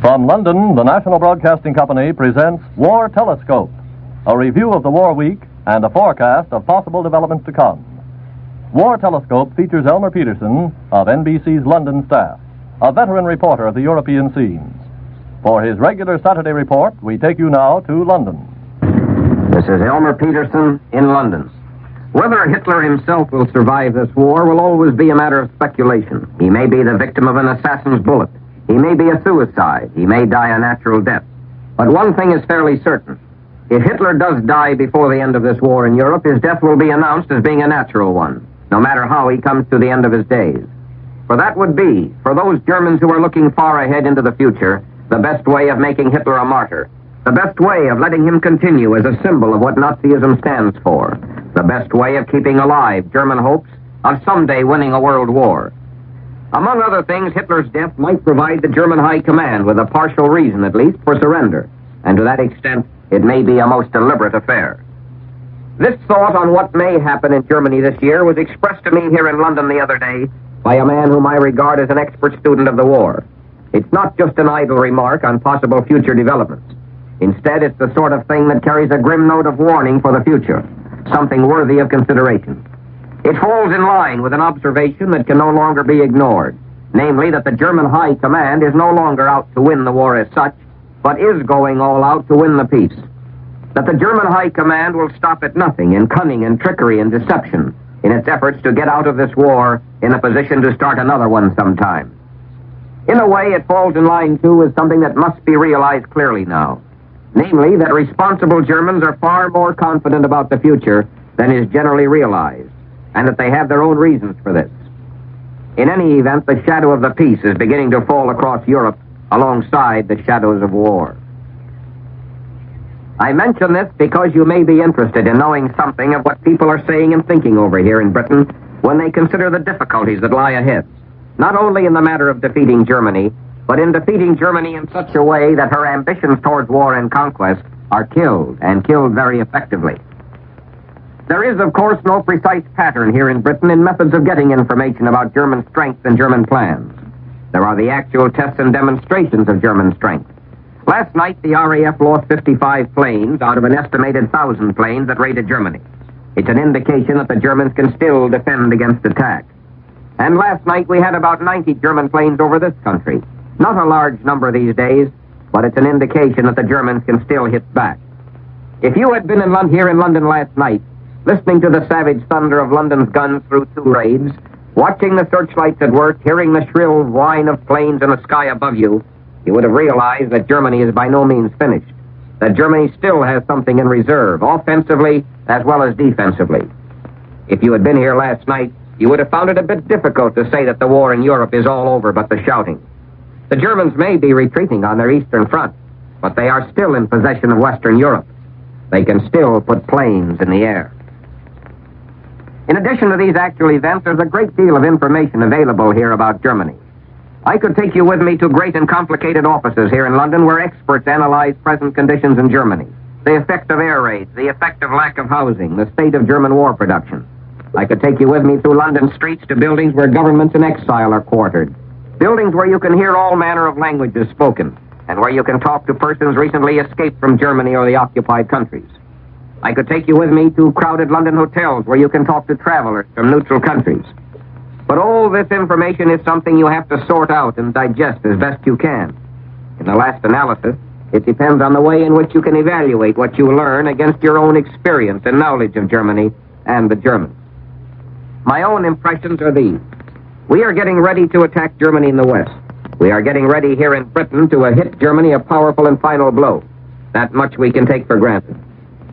From London, the National Broadcasting Company presents War Telescope, a review of the war week and a forecast of possible developments to come. War Telescope features Elmer Peterson of NBC's London staff, a veteran reporter of the European scenes. For his regular Saturday report, we take you now to London. This is Elmer Peterson in London. Whether Hitler himself will survive this war will always be a matter of speculation. He may be the victim of an assassin's bullet. He may be a suicide. He may die a natural death. But one thing is fairly certain. If Hitler does die before the end of this war in Europe, his death will be announced as being a natural one, no matter how he comes to the end of his days. For that would be, for those Germans who are looking far ahead into the future, the best way of making Hitler a martyr. The best way of letting him continue as a symbol of what Nazism stands for. The best way of keeping alive German hopes of someday winning a world war. Among other things, Hitler's death might provide the German High Command with a partial reason, at least, for surrender. And to that extent, it may be a most deliberate affair. This thought on what may happen in Germany this year was expressed to me here in London the other day by a man whom I regard as an expert student of the war. It's not just an idle remark on possible future developments. Instead, it's the sort of thing that carries a grim note of warning for the future, something worthy of consideration. It falls in line with an observation that can no longer be ignored, namely that the German High Command is no longer out to win the war as such, but is going all out to win the peace. That the German High Command will stop at nothing in cunning and trickery and deception in its efforts to get out of this war in a position to start another one sometime. In a way, it falls in line, too, with something that must be realized clearly now. Namely, that responsible Germans are far more confident about the future than is generally realized, and that they have their own reasons for this. In any event, the shadow of the peace is beginning to fall across Europe alongside the shadows of war. I mention this because you may be interested in knowing something of what people are saying and thinking over here in Britain when they consider the difficulties that lie ahead, not only in the matter of defeating Germany, but in defeating Germany in such a way that her ambitions towards war and conquest are killed, and killed very effectively. There is, of course, no precise pattern here in Britain in methods of getting information about German strength and German plans. There are the actual tests and demonstrations of German strength. Last night, the RAF lost 55 planes out of an estimated 1,000 planes that raided Germany. It's an indication that the Germans can still defend against attack. And last night, we had about 90 German planes over this country. Not a large number these days, but it's an indication that the Germans can still hit back. If you had been here in London last night, listening to the savage thunder of London's guns through 2 raids, watching the searchlights at work, hearing the shrill whine of planes in the sky above you, you would have realized that Germany is by no means finished, that Germany still has something in reserve, offensively as well as defensively. If you had been here last night, you would have found it a bit difficult to say that the war in Europe is all over but the shouting. The Germans may be retreating on their eastern front, but they are still in possession of Western Europe. They can still put planes in the air. In addition to these actual events, there's a great deal of information available here about Germany. I could take you with me to great and complicated offices here in London where experts analyze present conditions in Germany, the effect of air raids, the effect of lack of housing, the state of German war production. I could take you with me through London streets to buildings where governments in exile are quartered, buildings where you can hear all manner of languages spoken, and where you can talk to persons recently escaped from Germany or the occupied countries. I could take you with me to crowded London hotels where you can talk to travelers from neutral countries. But all this information is something you have to sort out and digest as best you can. In the last analysis, it depends on the way in which you can evaluate what you learn against your own experience and knowledge of Germany and the Germans. My own impressions are these. We are getting ready to attack Germany in the West. We are getting ready here in Britain to hit Germany a powerful and final blow. That much we can take for granted.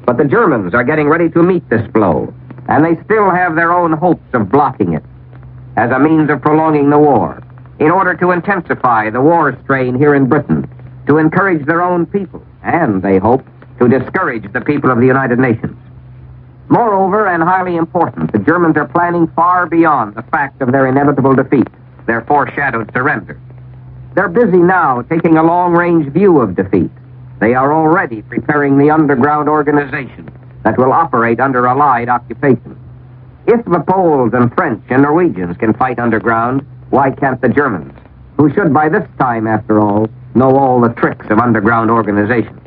But the Germans are getting ready to meet this blow, and they still have their own hopes of blocking it as a means of prolonging the war, in order to intensify the war strain here in Britain, to encourage their own people, and, they hope, to discourage the people of the United Nations. Moreover, and highly important, the Germans are planning far beyond the fact of their inevitable defeat, their foreshadowed surrender. They're busy now taking a long-range view of defeat. They are already preparing the underground organization that will operate under Allied occupation. If the Poles and French and Norwegians can fight underground, why can't the Germans, who should by this time, after all, know all the tricks of underground organization.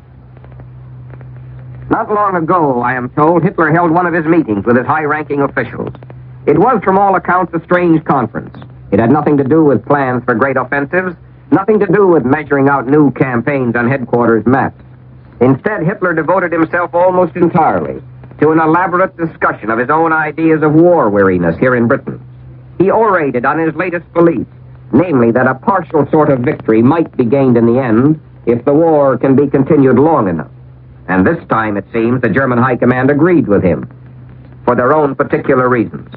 Not long ago, I am told, Hitler held one of his meetings with his high-ranking officials. It was, from all accounts, a strange conference. It had nothing to do with plans for great offensives, nothing to do with measuring out new campaigns on headquarters maps. Instead, Hitler devoted himself almost entirely to an elaborate discussion of his own ideas of war weariness here in Britain. He orated on his latest belief, namely that a partial sort of victory might be gained in the end if the war can be continued long enough. And this time, it seems, the German High Command agreed with him for their own particular reasons.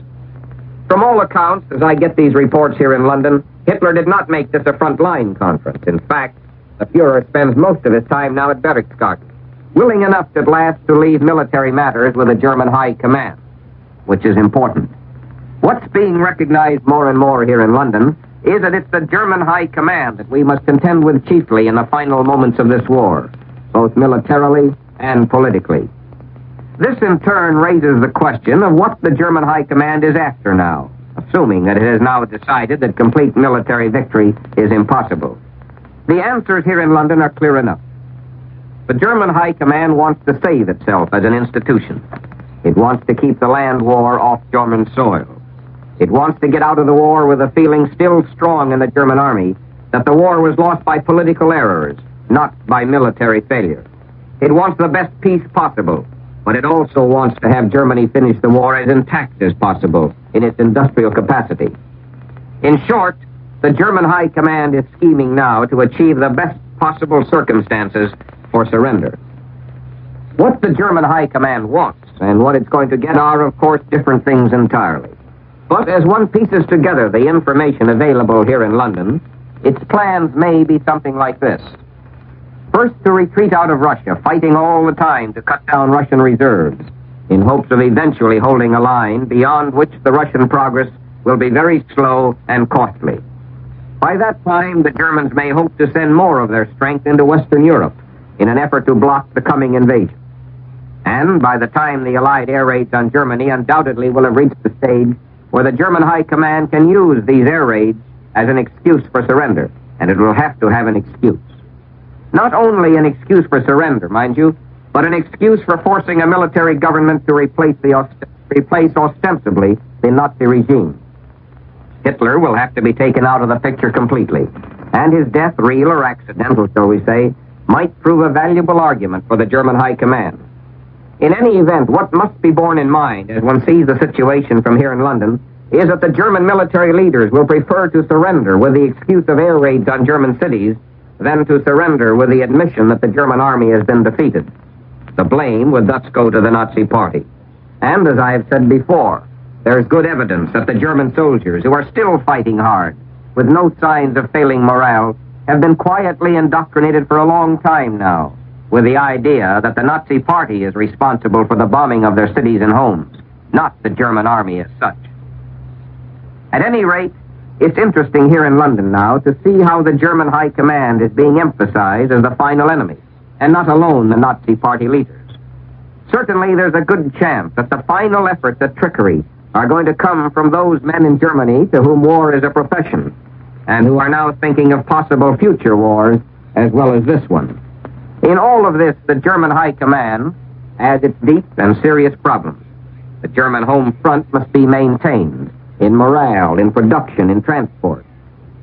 From all accounts, as I get these reports here in London, Hitler did not make this a front-line conference. In fact, the Fuhrer spends most of his time now at Berchtesgaden, willing enough at last to leave military matters with the German High Command, which is important. What's being recognized more and more here in London is that it's the German High Command that we must contend with chiefly in the final moments of this war, both militarily and politically. This, in turn, raises the question of what the German High Command is after now, assuming that it has now decided that complete military victory is impossible. The answers here in London are clear enough. The German High Command wants to save itself as an institution. It wants to keep the land war off German soil. It wants to get out of the war with a feeling still strong in the German army that the war was lost by political errors, not by military failure. It wants the best peace possible, but it also wants to have Germany finish the war as intact as possible in its industrial capacity. In short, the German High Command is scheming now to achieve the best possible circumstances for surrender. What the German High Command wants and what it's going to get are, of course, different things entirely. But as one pieces together the information available here in London, its plans may be something like this. First, to retreat out of Russia, fighting all the time to cut down Russian reserves, in hopes of eventually holding a line beyond which the Russian progress will be very slow and costly. By that time, the Germans may hope to send more of their strength into Western Europe in an effort to block the coming invasion. And by the time the Allied air raids on Germany undoubtedly will have reached the stage where the German High Command can use these air raids as an excuse for surrender, and it will have to have an excuse. Not only an excuse for surrender, mind you, but an excuse for forcing a military government to replace ostensibly the Nazi regime. Hitler will have to be taken out of the picture completely, and his death, real or accidental, shall we say, might prove a valuable argument for the German High Command. In any event, what must be borne in mind as one sees the situation from here in London is that the German military leaders will prefer to surrender with the excuse of air raids on German cities than to surrender with the admission that the German army has been defeated. The blame would thus go to the Nazi Party. And as I have said before, there is good evidence that the German soldiers, who are still fighting hard, with no signs of failing morale, have been quietly indoctrinated for a long time now, with the idea that the Nazi Party is responsible for the bombing of their cities and homes, not the German army as such. At any rate, it's interesting here in London now to see how the German High Command is being emphasized as the final enemy, and not alone the Nazi Party leaders. Certainly there's a good chance that the final efforts at trickery are going to come from those men in Germany to whom war is a profession, and who are now thinking of possible future wars as well as this one. In all of this, the German High Command has its deep and serious problems. The German home front must be maintained in morale, in production, in transport.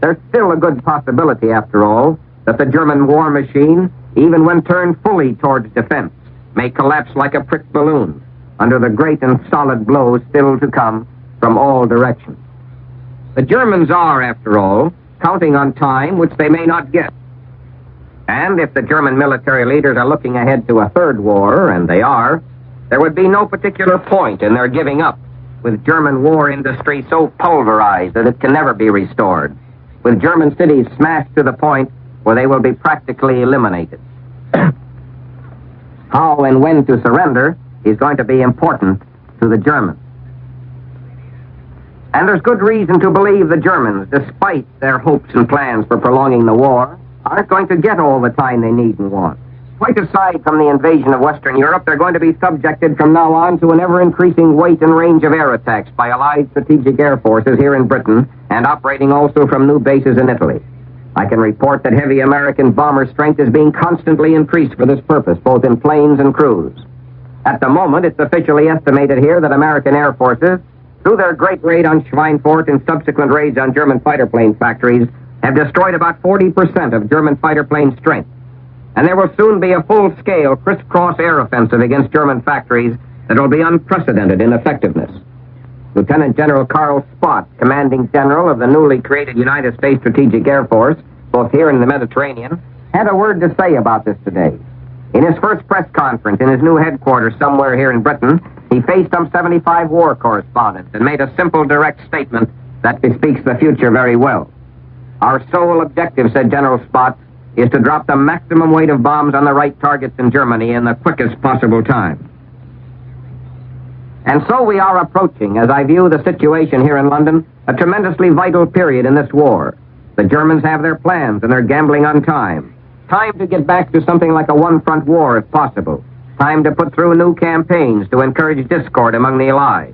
There's still a good possibility, after all, that the German war machine, even when turned fully towards defense, may collapse like a pricked balloon under the great and solid blows still to come from all directions. The Germans are, after all, counting on time which they may not get. And if the German military leaders are looking ahead to a third war, and they are, there would be no particular point in their giving up, with German war industry so pulverized that it can never be restored, with German cities smashed to the point where they will be practically eliminated. How and when to surrender is going to be important to the Germans. And there's good reason to believe the Germans, despite their hopes and plans for prolonging the war, aren't going to get all the time they need and want. Quite aside from the invasion of Western Europe, they're going to be subjected from now on to an ever-increasing weight and range of air attacks by Allied strategic air forces here in Britain and operating also from new bases in Italy. I can report that heavy American bomber strength is being constantly increased for this purpose, both in planes and crews. At the moment, it's officially estimated here that American air forces, through their great raid on Schweinfurt and subsequent raids on German fighter plane factories, have destroyed about 40% of German fighter plane strength. And there will soon be a full-scale crisscross air offensive against German factories that will be unprecedented in effectiveness. Lieutenant General Carl Spaatz, commanding general of the newly created United States Strategic Air Force, both here and in the Mediterranean, had a word to say about this today. In his first press conference in his new headquarters somewhere here in Britain, he faced some 75 war correspondents and made a simple, direct statement that bespeaks the future very well. Our sole objective, said General Spaatz, is to drop the maximum weight of bombs on the right targets in Germany in the quickest possible time. And so we are approaching, as I view the situation here in London, a tremendously vital period in this war. The Germans have their plans and they're gambling on time. Time to get back to something like a one-front war if possible. Time to put through new campaigns to encourage discord among the Allies.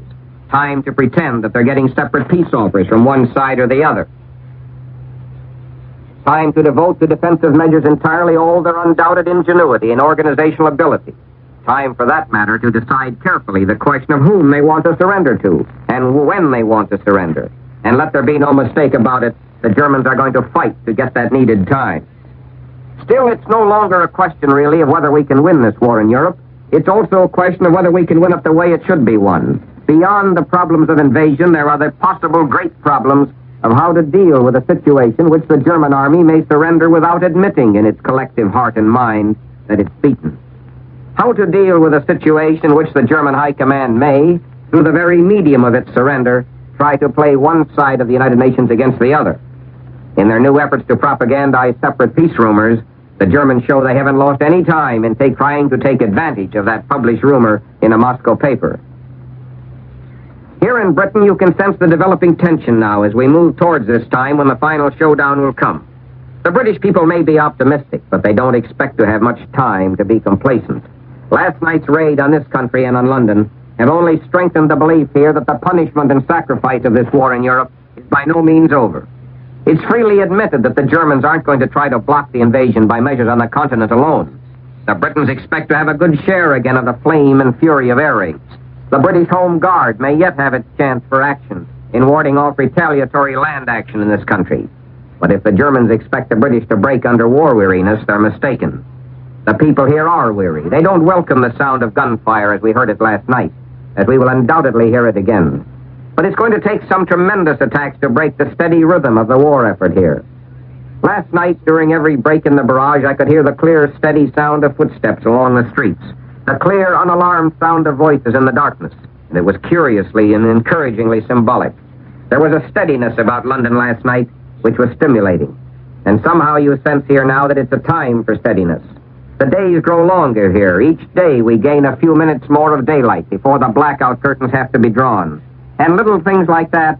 Time to pretend that they're getting separate peace offers from one side or the other. Time to devote to defensive measures entirely all their undoubted ingenuity and organizational ability. Time, for that matter, to decide carefully the question of whom they want to surrender to and when they want to surrender. And let there be no mistake about it, the Germans are going to fight to get that needed time. Still, it's no longer a question, really, of whether we can win this war in Europe. It's also a question of whether we can win it the way it should be won. Beyond the problems of invasion, there are the possible great problems of how to deal with a situation which the German army may surrender without admitting in its collective heart and mind that it's beaten. How to deal with a situation which the German High Command may, through the very medium of its surrender, try to play one side of the United Nations against the other. In their new efforts to propagandize separate peace rumors, the Germans show they haven't lost any time in trying to take advantage of that published rumor in a Moscow paper. Here in Britain, you can sense the developing tension now as we move towards this time when the final showdown will come. The British people may be optimistic, but they don't expect to have much time to be complacent. Last night's raid on this country and on London have only strengthened the belief here that the punishment and sacrifice of this war in Europe is by no means over. It's freely admitted that the Germans aren't going to try to block the invasion by measures on the continent alone. The Britons expect to have a good share again of the flame and fury of air raids. The British Home Guard may yet have its chance for action in warding off retaliatory land action in this country. But if the Germans expect the British to break under war weariness, they're mistaken. The people here are weary. They don't welcome the sound of gunfire as we heard it last night, as we will undoubtedly hear it again. But it's going to take some tremendous attacks to break the steady rhythm of the war effort here. Last night, during every break in the barrage, I could hear the clear, steady sound of footsteps along the streets, the clear, unalarmed sound of voices in the darkness, and it was curiously and encouragingly symbolic. There was a steadiness about London last night which was stimulating, and somehow you sense here now that it's a time for steadiness. The days grow longer here. Each day we gain a few minutes more of daylight before the blackout curtains have to be drawn. And little things like that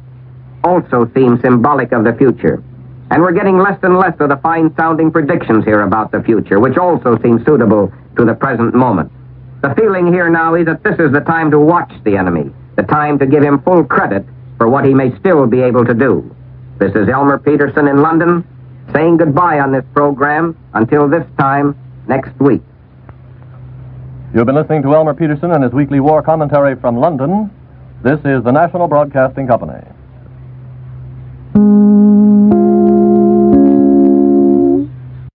also seem symbolic of the future. And we're getting less and less of the fine-sounding predictions here about the future, which also seem suitable to the present moment. The feeling here now is that this is the time to watch the enemy, the time to give him full credit for what he may still be able to do. This is Elmer Peterson in London, saying goodbye on this program until this time next week. You've been listening to Elmer Peterson and his weekly war commentary from London. This is the National Broadcasting Company.